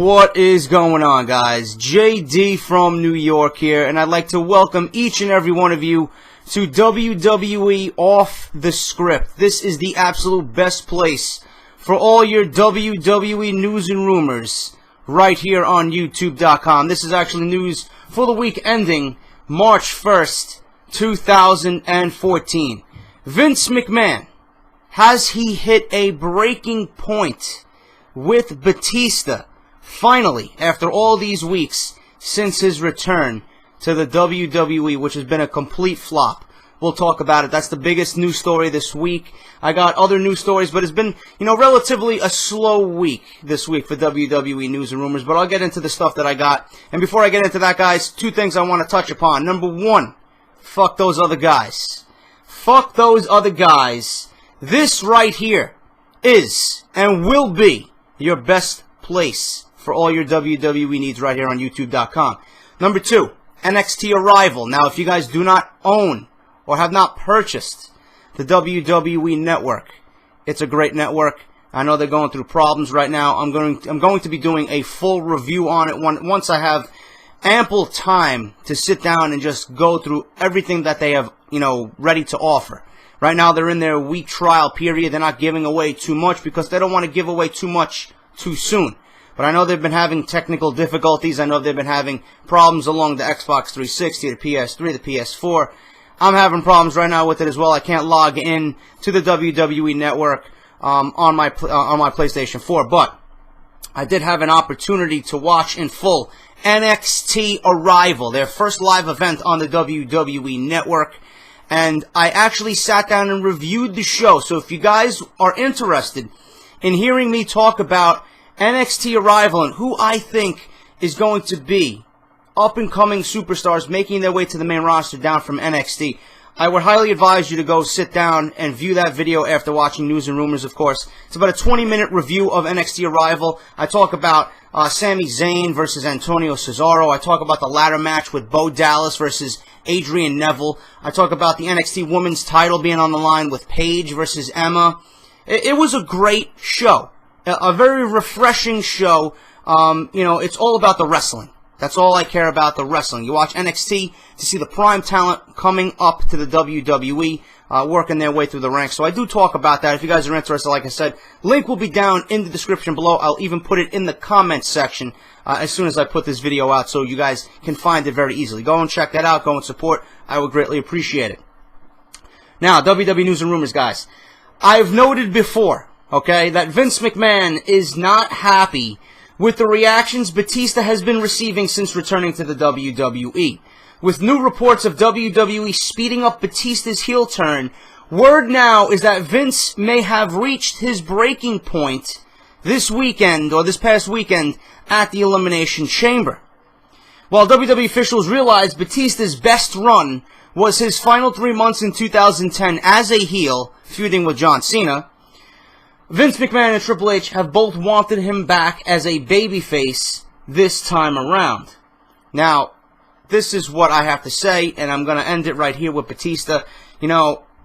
What is going on, guys? JD from New York here, and I'd like to welcome each and every one of you to WWE Off The Script. This is the absolute best place for all your WWE news and rumors right here on YouTube.com. This is actually news for the week ending March 1st, 2014. Vince McMahon, has he hit a breaking point with Batista? Finally, after all these weeks since his return to the WWE, which has been a complete flop. We'll talk about it. That's the biggest news story this week. I got other news stories, but it's been, relatively a slow week this week for WWE News and Rumors, but I'll get into the stuff that I got. And before I get into that, guys, two things I want to touch upon. Number one, fuck those other guys. Fuck those other guys. This right here is and will be your best place for all your WWE needs right here on YouTube.com. Number two, NXT Arrival. Now, if you guys do not own or have not purchased the WWE Network, it's a great network. I know they're going through problems right now. I'm going to be doing a full review on it once I have ample time to sit down and just go through everything that they have, ready to offer. Right now, they're in their week trial period. They're not giving away too much because they don't want to give away too much too soon. But I know they've been having technical difficulties. I know they've been having problems along the Xbox 360, the PS3, the PS4. I'm having problems right now with it as well. I can't log in to the WWE Network on my PlayStation 4. But I did have an opportunity to watch in full NXT Arrival, their first live event on the WWE Network. And I actually sat down and reviewed the show. So if you guys are interested in hearing me talk about NXT Arrival and who I think is going to be up-and-coming superstars making their way to the main roster down from NXT, I would highly advise you to go sit down and view that video after watching News and Rumors, of course. It's about a 20-minute review of NXT Arrival. I talk about Sami Zayn versus Antonio Cesaro. I talk about the ladder match with Bo Dallas versus Adrian Neville. I talk about the NXT Women's title being on the line with Paige versus Emma. It was a great show. A very refreshing show. It's all about the wrestling. That's all I care about, the wrestling. You watch NXT to see the prime talent coming up to the WWE, working their way through the ranks. So I do talk about that. If you guys are interested, like I said, link will be down in the description below. I'll even put it in the comments section as soon as I put this video out so you guys can find it very easily. Go and check that out. Go and support. I would greatly appreciate it. Now, WWE News and Rumors, guys. I've noted before, okay, that Vince McMahon is not happy with the reactions Batista has been receiving since returning to the WWE. With new reports of WWE speeding up Batista's heel turn, word now is that Vince may have reached his breaking point this weekend, or this past weekend, at the Elimination Chamber. While WWE officials realized Batista's best run was his final 3 months in 2010 as a heel, feuding with John Cena, Vince McMahon and Triple H have both wanted him back as a babyface this time around. Now, this is what I have to say, and I'm going to end it right here with Batista.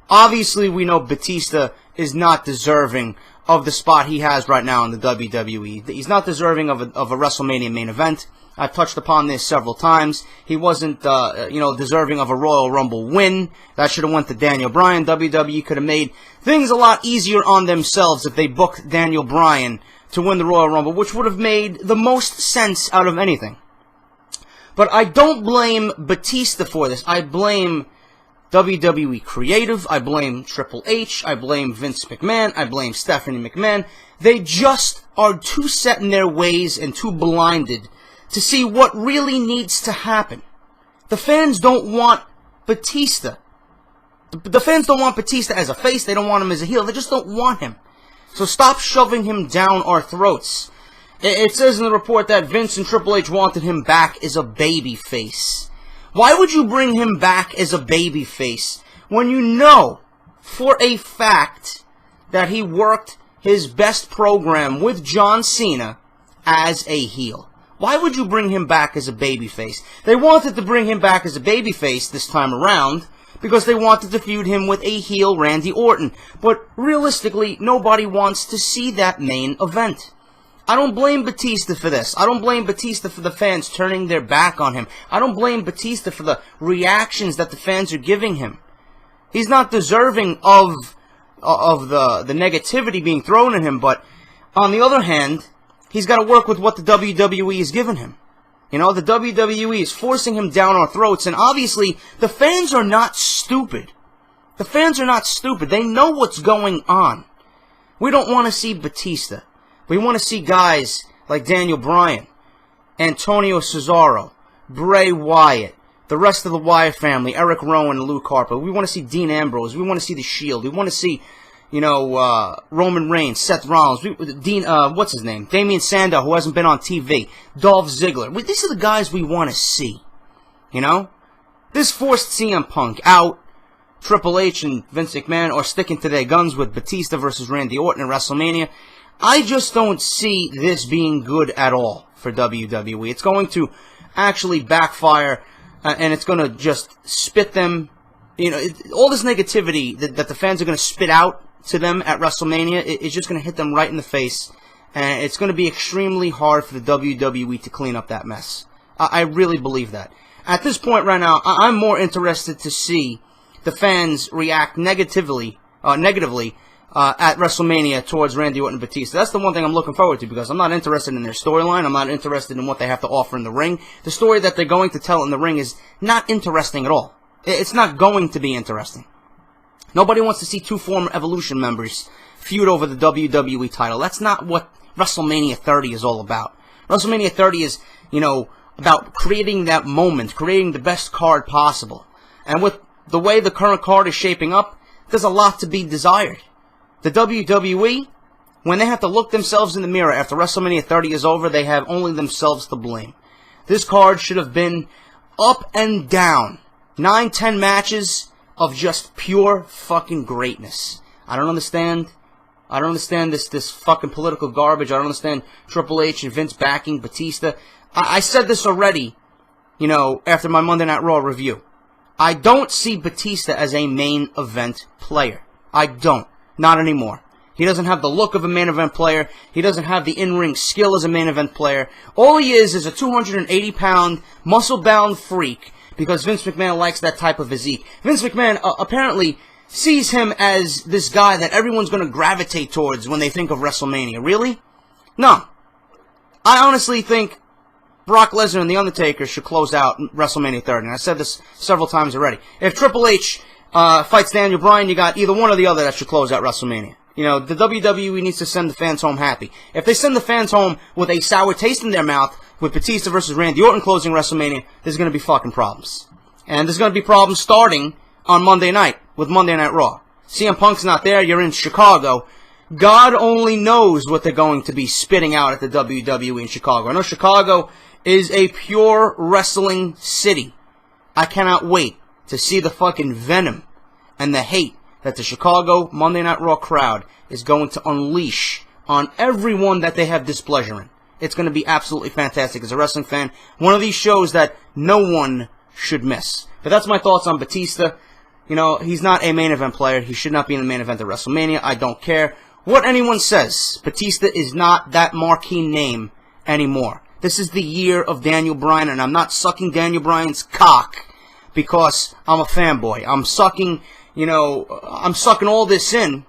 Obviously we know Batista is not deserving of the spot he has right now in the WWE. He's not deserving of a WrestleMania main event. I've touched upon this several times. He wasn't, deserving of a Royal Rumble win. That should have went to Daniel Bryan. WWE could have made things a lot easier on themselves if they booked Daniel Bryan to win the Royal Rumble, which would have made the most sense out of anything. But I don't blame Batista for this. I blame WWE Creative. I blame Triple H. I blame Vince McMahon. I blame Stephanie McMahon. They just are too set in their ways and too blinded to see what really needs to happen. The fans don't want Batista. The fans don't want Batista as a face. They don't want him as a heel. They just don't want him. So stop shoving him down our throats. It says in the report that Vince and Triple H wanted him back as a baby face. Why would you bring him back as a baby face when you know for a fact that he worked his best program with John Cena as a heel? Why would you bring him back as a babyface? They wanted to bring him back as a babyface this time around because they wanted to feud him with a heel Randy Orton. But realistically, nobody wants to see that main event. I don't blame Batista for this. I don't blame Batista for the fans turning their back on him. I don't blame Batista for the reactions that the fans are giving him. He's not deserving of the negativity being thrown at him, but on the other hand, he's got to work with what the WWE has given him. You know, the WWE is forcing him down our throats, and obviously, the fans are not stupid. The fans are not stupid. They know what's going on. We don't want to see Batista. We want to see guys like Daniel Bryan, Antonio Cesaro, Bray Wyatt, the rest of the Wyatt family, Eric Rowan and Luke Harper. We want to see Dean Ambrose. We want to see The Shield. We want to see, you know, Roman Reigns, Seth Rollins, what's his name? Damian Sandow, who hasn't been on TV, Dolph Ziggler. These are the guys we want to see, you know? This forced CM Punk out. Triple H and Vince McMahon are sticking to their guns with Batista versus Randy Orton at WrestleMania. I just don't see this being good at all for WWE. It's going to actually backfire, and it's going to just spit them, you know, all this negativity that the fans are going to spit out to them at WrestleMania, it's just going to hit them right in the face, and it's going to be extremely hard for the WWE to clean up that mess. I really believe that. At this point right now, I'm more interested to see the fans react negatively at WrestleMania towards Randy Orton and Batista. That's the one thing I'm looking forward to, because I'm not interested in their storyline. I'm not interested in what they have to offer in the ring. The story that they're going to tell in the ring is not interesting at all. It's not going to be interesting. Nobody wants to see two former Evolution members feud over the WWE title. That's not what WrestleMania 30 is all about. WrestleMania 30 is, you know, about creating that moment, creating the best card possible. And with the way the current card is shaping up, there's a lot to be desired. The WWE, when they have to look themselves in the mirror after WrestleMania 30 is over, they have only themselves to blame. This card should have been up and down. 9-10 matches of just pure fucking greatness. I don't understand this fucking political garbage. I don't understand Triple H and Vince backing Batista. I said this already, you know, after my Monday Night Raw review. I don't see Batista as a main event player. I don't. Not anymore. He doesn't have the look of a main event player. He doesn't have the in-ring skill as a main event player. All he is a 280-pound, muscle-bound freak because Vince McMahon likes that type of physique. Vince McMahon apparently sees him as this guy that everyone's going to gravitate towards when they think of WrestleMania. Really? No. I honestly think Brock Lesnar and The Undertaker should close out WrestleMania 30. And I said this several times already. If Triple H fights Daniel Bryan, you got either one or the other that should close out WrestleMania. You know, the WWE needs to send the fans home happy. If they send the fans home with a sour taste in their mouth with Batista versus Randy Orton closing WrestleMania, there's going to be fucking problems. And there's going to be problems starting on Monday night with Monday Night Raw. CM Punk's not there. You're in Chicago. God only knows what they're going to be spitting out at the WWE in Chicago. I know Chicago is a pure wrestling city. I cannot wait to see the fucking venom and the hate that the Chicago Monday Night Raw crowd is going to unleash on everyone that they have displeasure in. It's going to be absolutely fantastic as a wrestling fan. One of these shows that no one should miss. But that's my thoughts on Batista. You know, he's not a main event player. He should not be in the main event of WrestleMania. I don't care what anyone says. Batista is not that marquee name anymore. This is the year of Daniel Bryan, and I'm not sucking Daniel Bryan's cock because I'm a fanboy. I'm sucking, you know, I'm sucking all this in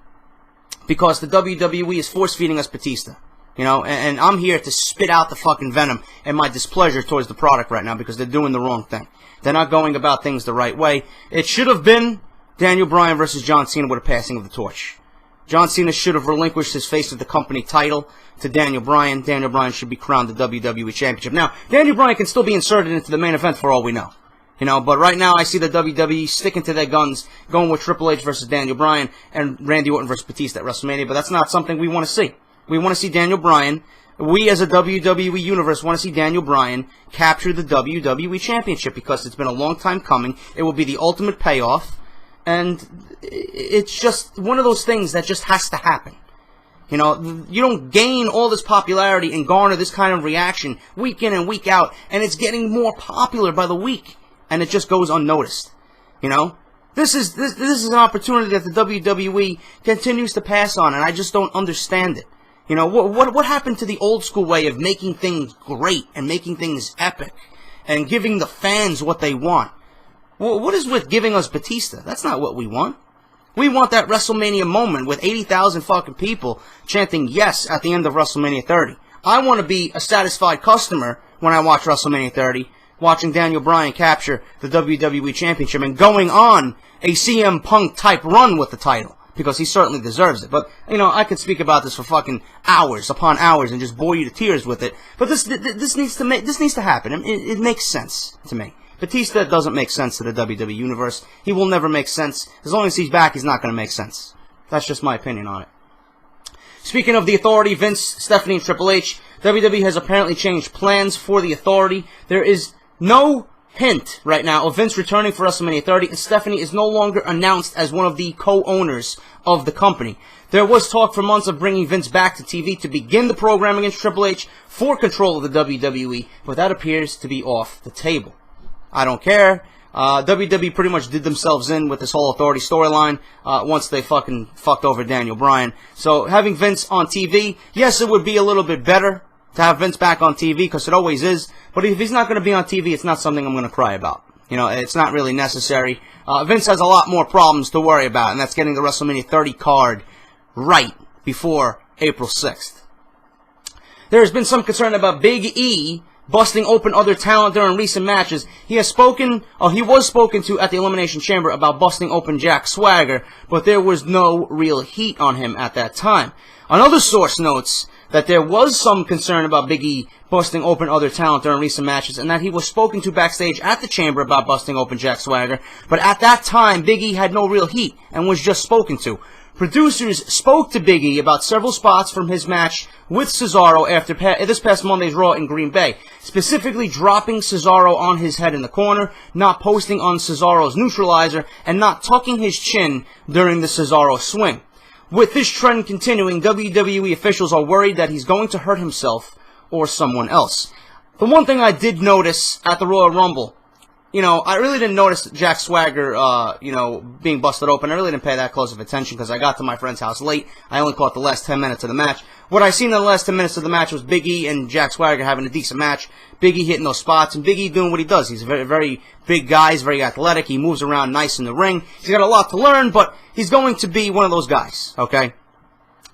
because the WWE is force-feeding us Batista. You know, and I'm here to spit out the fucking venom and my displeasure towards the product right now because they're doing the wrong thing. They're not going about things the right way. It should have been Daniel Bryan versus John Cena with a passing of the torch. John Cena should have relinquished his face of the company title to Daniel Bryan. Daniel Bryan should be crowned the WWE Championship. Now, Daniel Bryan can still be inserted into the main event for all we know. You know, but right now I see the WWE sticking to their guns, going with Triple H versus Daniel Bryan and Randy Orton versus Batista at WrestleMania, but that's not something we want to see. We want to see Daniel Bryan. We as a WWE universe want to see Daniel Bryan capture the WWE Championship because it's been a long time coming. It will be the ultimate payoff. And it's just one of those things that just has to happen. You know, you don't gain all this popularity and garner this kind of reaction week in and week out, and it's getting more popular by the week, and it just goes unnoticed. You know, this is an opportunity that the WWE continues to pass on, and I just don't understand it. You know, what happened to the old school way of making things great and making things epic and giving the fans what they want? Well, what is with giving us Batista? That's not what we want. We want that WrestleMania moment with 80,000 fucking people chanting yes at the end of WrestleMania 30. I want to be a satisfied customer when I watch WrestleMania 30, watching Daniel Bryan capture the WWE Championship and going on a CM Punk type run with the title, because he certainly deserves it. But, you know, I could speak about this for fucking hours upon hours and just bore you to tears with it. But this needs to happen. It makes sense to me. Batista doesn't make sense to the WWE Universe. He will never make sense. As long as he's back, he's not going to make sense. That's just my opinion on it. Speaking of the Authority, Vince, Stephanie, and Triple H, WWE has apparently changed plans for the Authority. There is no hint right now of Vince returning for WrestleMania 30, and Stephanie is no longer announced as one of the co-owners of the company. There was talk for months of bringing Vince back to TV to begin the program against Triple H for control of the WWE, but that appears to be off the table. I don't care. WWE pretty much did themselves in with this whole Authority storyline once they fucking fucked over Daniel Bryan. So having Vince on TV, yes, it would be a little bit better to have Vince back on TV, because it always is. But if he's not going to be on TV, it's not something I'm going to cry about. You know, it's not really necessary. Vince has a lot more problems to worry about, and that's getting the WrestleMania 30 card right before April 6th. There has been some concern about Big E busting open other talent during recent matches. He was spoken to at the Elimination Chamber about busting open Jack Swagger, but there was no real heat on him at that time. Another source notes that there was some concern about Big E busting open other talent during recent matches, and that he was spoken to backstage at the Chamber about busting open Jack Swagger, but at that time, Big E had no real heat and was just spoken to. Producers spoke to Big E about several spots from his match with Cesaro after this past Monday's Raw in Green Bay, specifically dropping Cesaro on his head in the corner, not posting on Cesaro's neutralizer, and not tucking his chin during the Cesaro swing. With this trend continuing, WWE officials are worried that he's going to hurt himself or someone else. The one thing I did notice at the Royal Rumble, you know, I really didn't notice Jack Swagger, being busted open. I really didn't pay that close of attention because I got to my friend's house late. I only caught the last 10 minutes of the match. What I seen in the last 10 minutes of the match was Big E and Jack Swagger having a decent match. Big E hitting those spots, and Big E doing what he does. He's a very, very big guy. He's very athletic. He moves around nice in the ring. He's got a lot to learn, but he's going to be one of those guys, okay?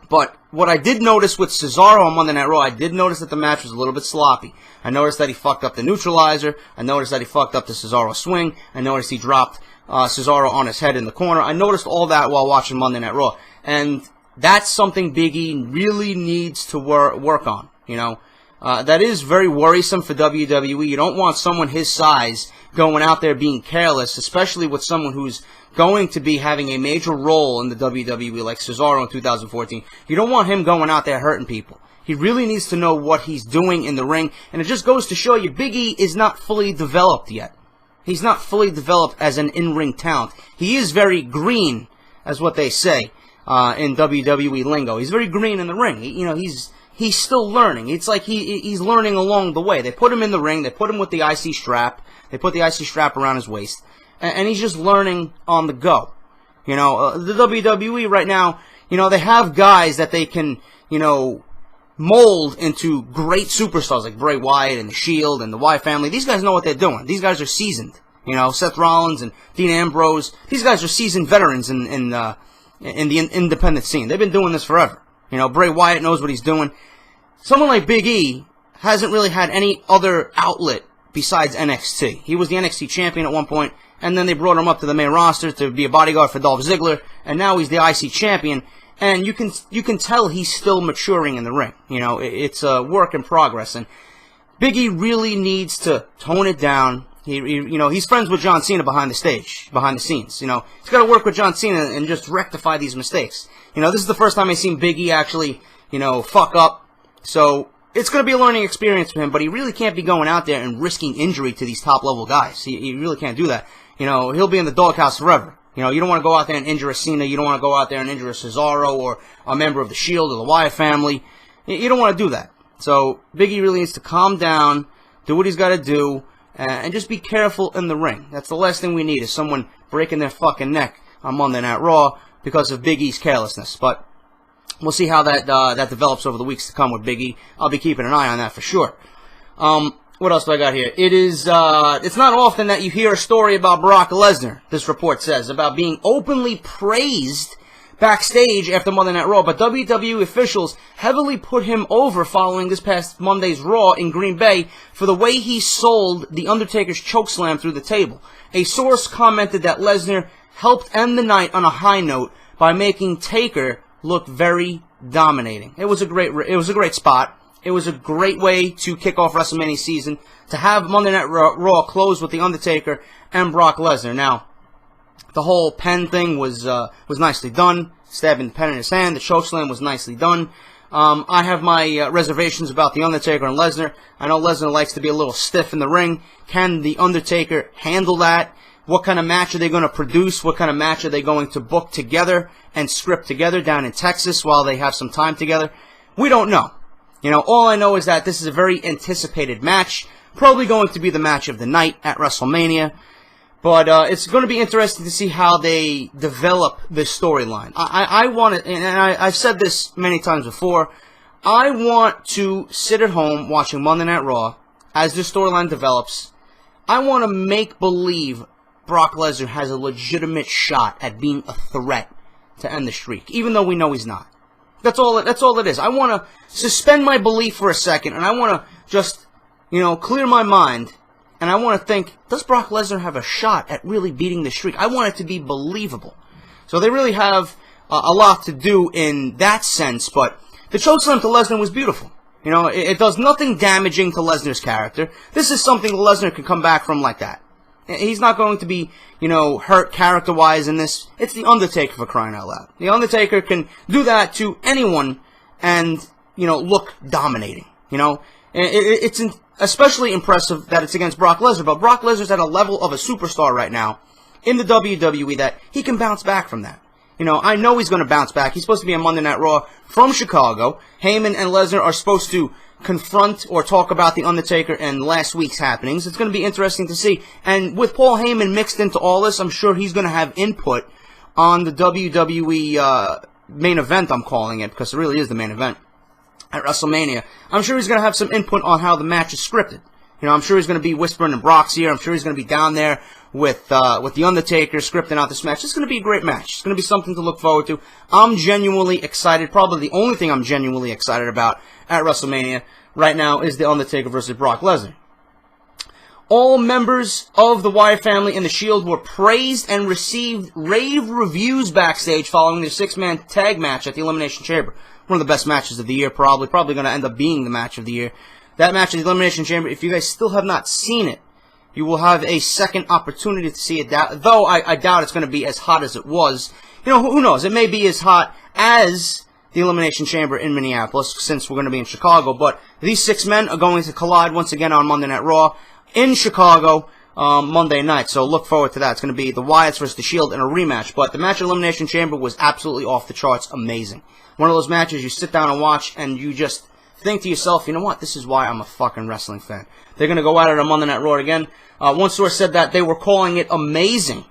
But what I did notice with Cesaro on Monday Night Raw, I did notice that the match was a little bit sloppy. I noticed that he fucked up the neutralizer. I noticed that he fucked up the Cesaro swing. I noticed he dropped Cesaro on his head in the corner. I noticed all that while watching Monday Night Raw. And that's something Big E really needs to work on, you know. That is very worrisome for WWE. You don't want someone his size going out there being careless, especially with someone who's going to be having a major role in the WWE like Cesaro in 2014. You don't want him going out there hurting people. He really needs to know what he's doing in the ring, and it just goes to show you Big E is not fully developed yet. He's not fully developed as an in-ring talent. He is very green, as what they say in WWE lingo. He's very green in the ring. He's still learning. It's like he's learning along the way. They put him in the ring. They put him with the IC strap. They put the IC strap around his waist. And he's just learning on the go. You know, the WWE right now, you know, they have guys that they can, you know, mold into great superstars like Bray Wyatt and The Shield and the Wyatt family. These guys know what they're doing. These guys are seasoned. You know, Seth Rollins and Dean Ambrose. These guys are seasoned veterans in the independent scene. They've been doing this forever. You know, Bray Wyatt knows what he's doing. Someone like Big E hasn't really had any other outlet besides NXT. He was the NXT champion at one point, and then they brought him up to the main roster to be a bodyguard for Dolph Ziggler, and now he's the IC champion, and you can tell he's still maturing in the ring. You know, it's a work in progress, and Big E really needs to tone it down. He's friends with John Cena behind the scenes. You know, he's got to work with John Cena and just rectify these mistakes. You know, this is the first time I've seen Big E actually, you know, fuck up. So it's going to be a learning experience for him, but he really can't be going out there and risking injury to these top-level guys. He really can't do that. You know, he'll be in the doghouse forever. You know, you don't want to go out there and injure a Cena. You don't want to go out there and injure a Cesaro or a member of the Shield or the Wyatt family. You don't want to do that. So Big E really needs to calm down, do what he's got to do, and just be careful in the ring. That's the last thing we need is someone breaking their fucking neck on Monday Night Raw because of Big E's carelessness. But We'll see how that develops over the weeks to come with Big E. I'll be keeping an eye on that for sure. What else do I got here? It's not often that you hear a story about Brock Lesnar, this report says, about being openly praised backstage after Monday Night Raw, but WWE officials heavily put him over following this past Monday's Raw in Green Bay for the way he sold The Undertaker's chokeslam through the table. A source commented that Lesnar helped end the night on a high note by making Taker look very dominating. It was a great spot. It was a great way to kick off WrestleMania season, to have Monday Night Raw close with The Undertaker and Brock Lesnar. Now, the whole pen thing was nicely done. Stabbing the pen in his hand. The chokeslam was nicely done. I have my reservations about The Undertaker and Lesnar. I know Lesnar likes to be a little stiff in the ring. Can The Undertaker handle that? What kind of match are they going to produce? What kind of match are they going to book together and script together down in Texas while they have some time together? We don't know. You know, all I know is that this is a very anticipated match. Probably going to be the match of the night at WrestleMania. But it's going to be interesting to see how they develop this storyline. I want to, and I've said this many times before, I want to sit at home watching Monday Night Raw as this storyline develops. I want to make believe Brock Lesnar has a legitimate shot at being a threat to end the streak, even though we know he's not. That's all it is. I want to suspend my belief for a second, and I want to just, clear my mind. And I want to think, does Brock Lesnar have a shot at really beating the streak? I want it to be believable. So they really have a lot to do in that sense. But the chokeslam to Lesnar was beautiful. It does nothing damaging to Lesnar's character. This is something Lesnar can come back from like that. He's not going to be, hurt character-wise in this. It's The Undertaker, for crying out loud. The Undertaker can do that to anyone and, look dominating. It's especially impressive that it's against Brock Lesnar, but Brock Lesnar's at a level of a superstar right now in the WWE that he can bounce back from that. I know he's going to bounce back. He's supposed to be on Monday Night Raw from Chicago. Heyman and Lesnar are supposed to confront or talk about The Undertaker and last week's happenings. It's going to be interesting to see. And with Paul Heyman mixed into all this, I'm sure he's going to have input on the WWE main event, I'm calling it, because it really is the main event at WrestleMania. I'm sure he's going to have some input on how the match is scripted. I'm sure he's going to be whispering in Brock's ear. I'm sure he's going to be down there with The Undertaker scripting out this match. It's going to be a great match. It's going to be something to look forward to. I'm genuinely excited. Probably the only thing I'm genuinely excited about at WrestleMania right now is The Undertaker versus Brock Lesnar. All members of the Wyatt family and the Shield were praised and received rave reviews backstage following their six-man tag match at the Elimination Chamber. One of the best matches of the year, probably going to end up being the match of the year. That match at the Elimination Chamber, if you guys still have not seen it, you will have a second opportunity to see it, though I doubt it's going to be as hot as it was. Who knows? It may be as hot as the Elimination Chamber in Minneapolis, since we're going to be in Chicago, but these six men are going to collide once again on Monday Night Raw in Chicago Monday night, so look forward to that. It's going to be the Wyatts versus the Shield in a rematch, but the match at Elimination Chamber was absolutely off the charts amazing. One of those matches you sit down and watch, and you just think to yourself, you know what, this is why I'm a fucking wrestling fan. They're going to go at it on Monday Night Raw again. One source said that they were calling it amazing.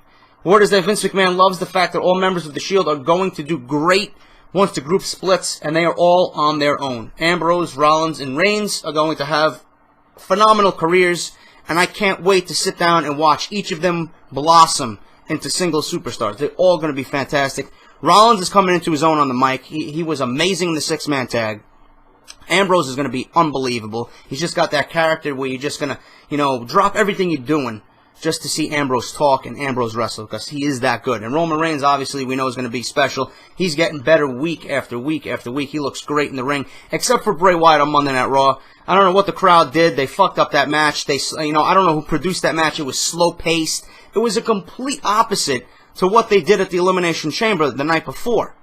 Word is that Vince McMahon loves the fact that all members of the Shield are going to do great once the group splits, and they are all on their own. Ambrose, Rollins, and Reigns are going to have phenomenal careers, and I can't wait to sit down and watch each of them blossom into single superstars. They're all going to be fantastic. Rollins is coming into his own on the mic. He was amazing in the six-man tag. Ambrose is going to be unbelievable. He's just got that character where you're just going to, drop everything you're doing just to see Ambrose talk and Ambrose wrestle, because he is that good. And Roman Reigns, obviously, we know is going to be special. He's getting better week after week after week. He looks great in the ring, except for Bray Wyatt on Monday Night Raw. I don't know what the crowd did. They fucked up that match. I don't know who produced that match. It was slow-paced. It was a complete opposite to what they did at the Elimination Chamber the night before.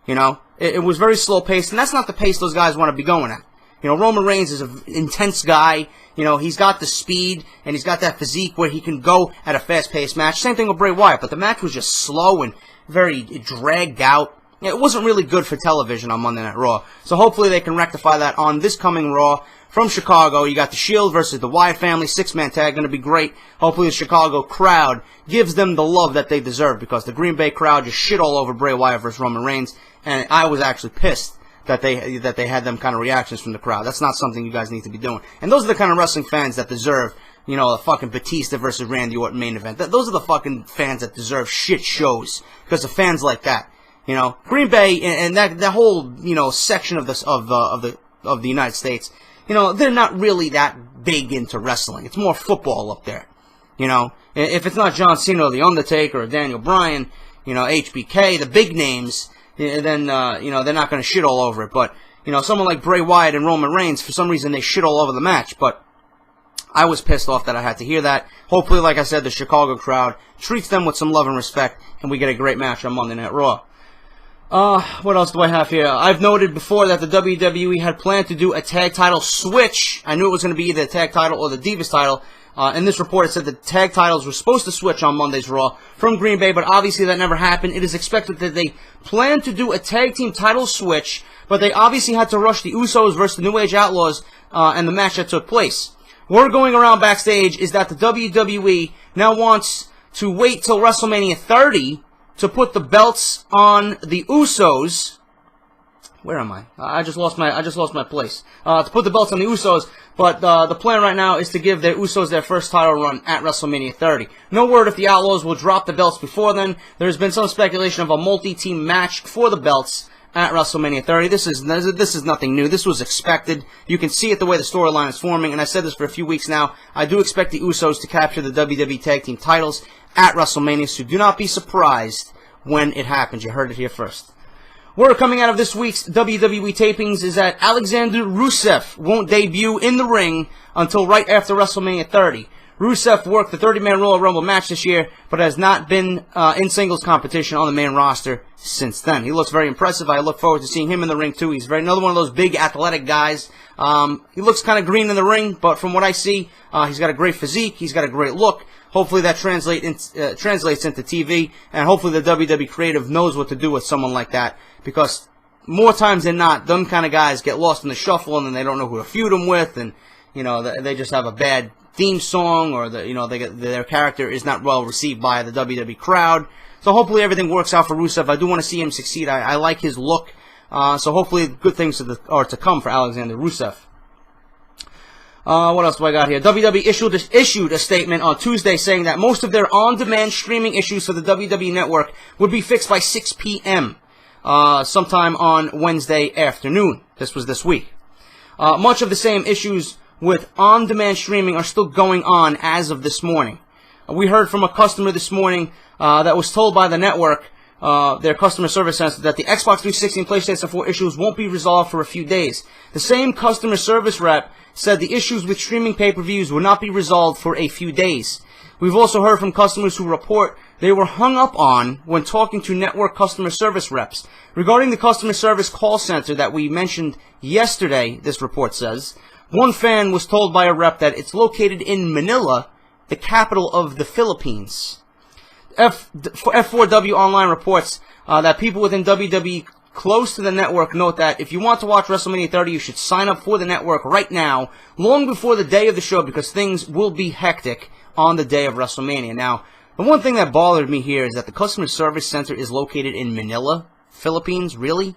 It was very slow-paced, and that's not the pace those guys want to be going at. Roman Reigns is an intense guy. He's got the speed, and he's got that physique where he can go at a fast-paced match. Same thing with Bray Wyatt, but the match was just slow and very dragged out. It wasn't really good for television on Monday Night Raw. So hopefully they can rectify that on this coming Raw from Chicago. You got the Shield versus the Wyatt family, 6-man tag, going to be great. Hopefully the Chicago crowd gives them the love that they deserve, because the Green Bay crowd just shit all over Bray Wyatt versus Roman Reigns, and I was actually pissed that they had them kind of reactions from the crowd. That's not something you guys need to be doing. And those are the kind of wrestling fans that deserve, you know, the fucking Batista versus Randy Orton main event. Those are the fucking fans that deserve shit shows because of fans like that. You know, Green Bay and that whole, you know, section of the United States, you know, they're not really that big into wrestling. It's more football up there. You know, if it's not John Cena or The Undertaker or Daniel Bryan, you know, HBK, the big names, then, you know, they're not going to shit all over it. But, you know, someone like Bray Wyatt and Roman Reigns, for some reason, they shit all over the match. But I was pissed off that I had to hear that. Hopefully, like I said, the Chicago crowd treats them with some love and respect, and we get a great match on Monday Night Raw. What else do I have here? I've noted before that the WWE had planned to do a tag title switch. I knew it was going to be either the tag title or the Divas title. In this report, it said the tag titles were supposed to switch on Monday's Raw from Green Bay, but obviously that never happened. It is expected that they plan to do a tag team title switch, but they obviously had to rush the Usos versus the New Age Outlaws and the match that took place. Word going around backstage is that the WWE now wants to wait till WrestleMania 30 to put the belts on the Usos. Where am I? I just lost my place. To put the belts on the Usos, but the plan right now is to give the Usos their first title run at WrestleMania 30. No word if the Outlaws will drop the belts before then. There's been some speculation of a multi-team match for the belts at WrestleMania 30. This is nothing new. This was expected. You can see it the way the storyline is forming, and I said this for a few weeks now. I do expect the Usos to capture the WWE Tag Team titles at WrestleMania, so do not be surprised when it happens. You heard it here first. Word coming out of this week's WWE tapings is that Alexander Rusev won't debut in the ring until right after WrestleMania 30. Rusev worked the 30-man Royal Rumble match this year, but has not been in singles competition on the main roster since then. He looks very impressive. I look forward to seeing him in the ring, too. He's another one of those big, athletic guys. He looks kind of green in the ring, but from what I see, he's got a great physique. He's got a great look. Hopefully that translates into TV, and hopefully the WWE creative knows what to do with someone like that, because more times than not, them kind of guys get lost in the shuffle, and then they don't know who to feud them with, and, you know, they just have a bad theme song, or their character is not well received by the WWE crowd. So hopefully everything works out for Rusev. I do want to see him succeed. I like his look. So hopefully good things are to come for Alexander Rusev. What else do I got here? WWE issued a statement on Tuesday saying that most of their on-demand streaming issues for the WWE Network would be fixed by 6 p.m. Sometime on Wednesday afternoon. This was this week. Much of the same issues with on-demand streaming are still going on as of this morning. We heard from a customer this morning that was told by the network, their customer service center, that the Xbox 360 and PlayStation 4 issues won't be resolved for a few days. The same customer service rep said the issues with streaming pay-per-views will not be resolved for a few days. We've also heard from customers who report they were hung up on when talking to network customer service reps. Regarding the customer service call center that we mentioned yesterday, this report says, one fan was told by a rep that it's located in Manila, the capital of the Philippines. F4W Online reports that people within WWE close to the network note that if you want to watch WrestleMania 30, you should sign up for the network right now, long before the day of the show, because things will be hectic on the day of WrestleMania. Now, the one thing that bothered me here is that the customer service center is located in Manila, Philippines. Really?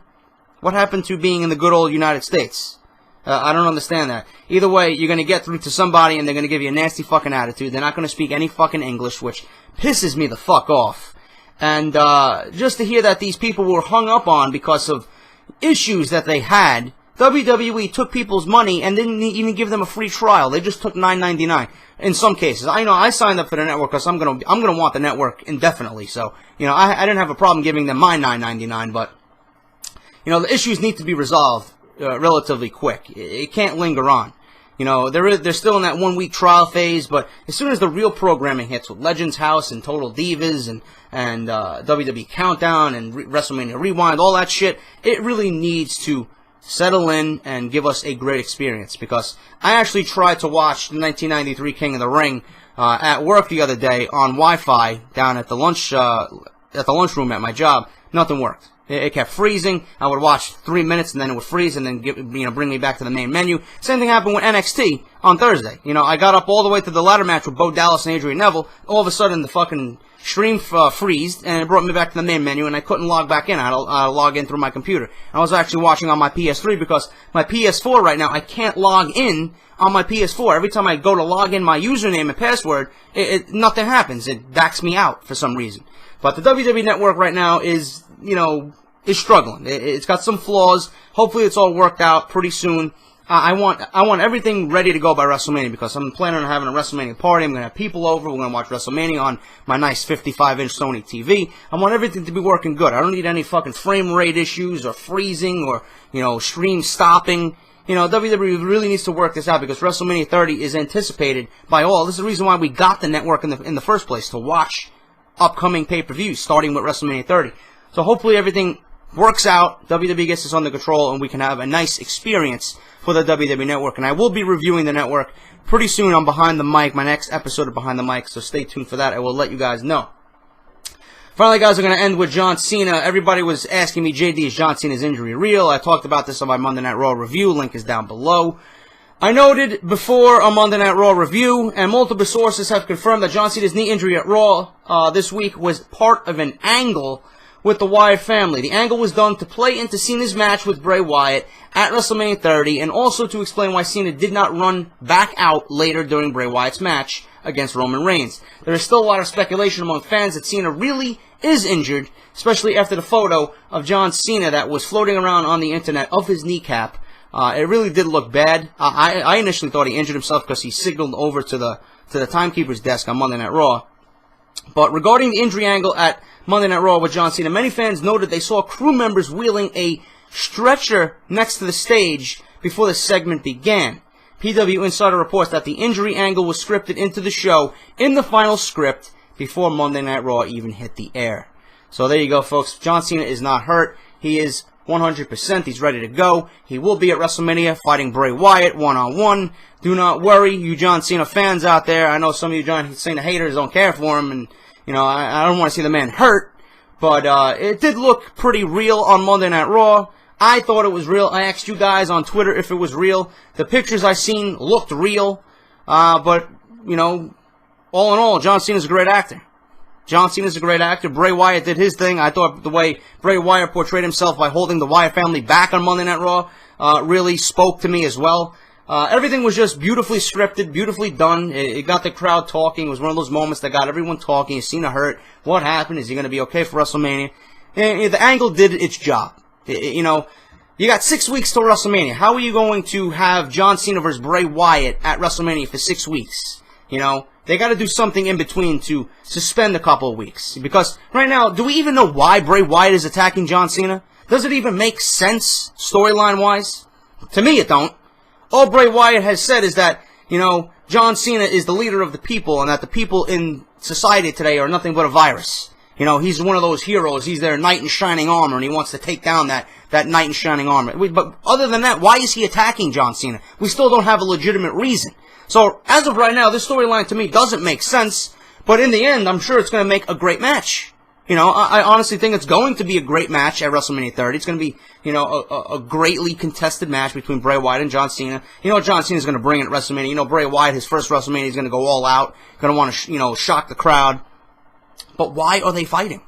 What happened to being in the good old United States? I don't understand that. Either way, you're going to get through to somebody and they're going to give you a nasty fucking attitude. They're not going to speak any fucking English, which pisses me the fuck off. And just to hear that these people were hung up on because of issues that they had, WWE took people's money and didn't even give them a free trial. They just took $9.99 in some cases. I know I signed up for the network because I'm gonna want the network indefinitely. So, you know, I didn't have a problem giving them my $9.99, but, you know, the issues need to be resolved relatively quick. It can't linger on. You know, they're still in that 1 week trial phase, but as soon as the real programming hits with Legends House and Total Divas and WWE Countdown and WrestleMania Rewind, all that shit, it really needs to settle in and give us a great experience. Because I actually tried to watch the 1993 King of the Ring at work the other day on Wi-Fi down at the lunchroom at my job. Nothing worked. It kept freezing. I would watch 3 minutes and then it would freeze and then bring me back to the main menu. Same thing happened with NXT on Thursday. I got up all the way to the ladder match with Bo Dallas and Adrian Neville. All of a sudden, the fucking stream freezed and it brought me back to the main menu and I couldn't log back in. I had to log in through my computer. I was actually watching on my PS3 because my PS4 right now, I can't log in on my PS4. Every time I go to log in my username and password, nothing happens. It backs me out for some reason. But the WWE Network right now is, is struggling. It's got some flaws. Hopefully it's all worked out pretty soon. I want everything ready to go by WrestleMania because I'm planning on having a WrestleMania party. I'm going to have people over. We're going to watch WrestleMania on my nice 55-inch Sony TV. I want everything to be working good. I don't need any fucking frame rate issues or freezing or, stream stopping. WWE really needs to work this out because WrestleMania 30 is anticipated by all. This is the reason why we got the network in the first place, to watch upcoming pay-per-views, starting with WrestleMania 30. So hopefully everything works out, WWE gets this under control, and we can have a nice experience for the WWE Network. And I will be reviewing the network pretty soon on Behind the Mic, my next episode of Behind the Mic, so stay tuned for that. I will let you guys know. Finally, guys, I'm going to end with John Cena. Everybody was asking me, JD, is John Cena's injury real? I talked about this on my Monday Night Raw review. Link is down below. I noted before on Monday Night Raw review, and multiple sources have confirmed that John Cena's knee injury at Raw this week was part of an angle with the Wyatt family. The angle was done to play into Cena's match with Bray Wyatt at WrestleMania 30, and also to explain why Cena did not run back out later during Bray Wyatt's match against Roman Reigns. There is still a lot of speculation among fans that Cena really is injured, especially after the photo of John Cena that was floating around on the internet of his kneecap. It really did look bad. I initially thought he injured himself because he signaled over to the timekeeper's desk on Monday Night Raw. But regarding the injury angle at Monday Night Raw with John Cena, many fans noted they saw crew members wheeling a stretcher next to the stage before the segment began. PW Insider reports that the injury angle was scripted into the show in the final script before Monday Night Raw even hit the air. So there you go, folks. John Cena is not hurt. He is 100%. He's ready to go. He will be at WrestleMania fighting Bray Wyatt one-on-one. Do not worry, you John Cena fans out there. I know some of you John Cena haters don't care for him, and I don't want to see the man hurt. But it did look pretty real on Monday Night Raw. I thought it was real. I asked you guys on Twitter if it was real. The pictures I seen looked real. But all in all, John Cena's a great actor. John Cena's a great actor. Bray Wyatt did his thing. I thought the way Bray Wyatt portrayed himself by holding the Wyatt family back on Monday Night Raw really spoke to me as well. Everything was just beautifully scripted, beautifully done. It got the crowd talking. It was one of those moments that got everyone talking. Is Cena hurt? What happened? Is he going to be okay for WrestleMania? And the angle did its job. You got 6 weeks till WrestleMania. How are you going to have John Cena versus Bray Wyatt at WrestleMania for 6 weeks? They got to do something in between to suspend a couple of weeks. Because right now, do we even know why Bray Wyatt is attacking John Cena? Does it even make sense, storyline-wise? To me, it don't. All Bray Wyatt has said is that, John Cena is the leader of the people and that the people in society today are nothing but a virus. He's one of those heroes. He's their knight in shining armor, and he wants to take down that knight in shining armor. But other than that, why is he attacking John Cena? We still don't have a legitimate reason. So, as of right now, this storyline to me doesn't make sense, but in the end, I'm sure it's going to make a great match. I honestly think it's going to be a great match at WrestleMania 30. It's going to be, a greatly contested match between Bray Wyatt and John Cena. John Cena's going to bring it at WrestleMania. Bray Wyatt, his first WrestleMania, he's going to go all out, going to want to, shock the crowd. But why are they fighting?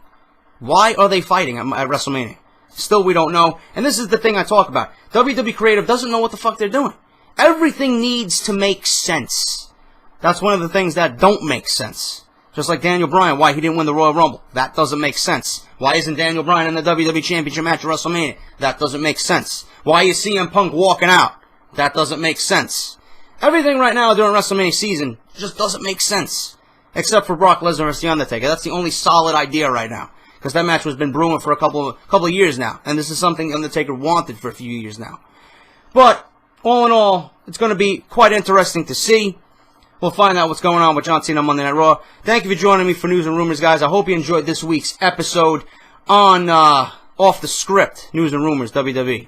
Why are they fighting at WrestleMania? Still, we don't know. And this is the thing I talk about. WWE Creative doesn't know what the fuck they're doing. Everything needs to make sense. That's one of the things that don't make sense. Just like Daniel Bryan, why he didn't win the Royal Rumble. That doesn't make sense. Why isn't Daniel Bryan in the WWE Championship match at WrestleMania? That doesn't make sense. Why is CM Punk walking out? That doesn't make sense. Everything right now during WrestleMania season just doesn't make sense. Except for Brock Lesnar versus The Undertaker. That's the only solid idea right now. Because that match has been brewing for a couple of years now. And this is something The Undertaker wanted for a few years now. But, all in all, it's going to be quite interesting to see. We'll find out what's going on with John Cena on Monday Night Raw. Thank you for joining me for News and Rumors, guys. I hope you enjoyed this week's episode on Off The Script, News and Rumors, WWE.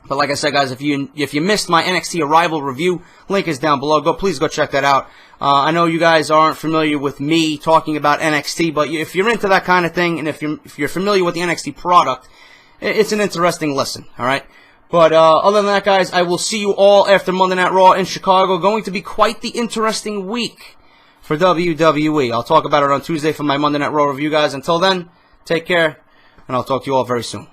But like I said, guys, if you missed my NXT Arrival review, link is down below. Please go check that out. I know you guys aren't familiar with me talking about NXT, but if you're into that kind of thing, and if you're familiar with the NXT product, it's an interesting listen, alright? But other than that, guys, I will see you all after Monday Night Raw in Chicago. Going to be quite the interesting week for WWE. I'll talk about it on Tuesday for my Monday Night Raw review, guys. Until then, take care, and I'll talk to you all very soon.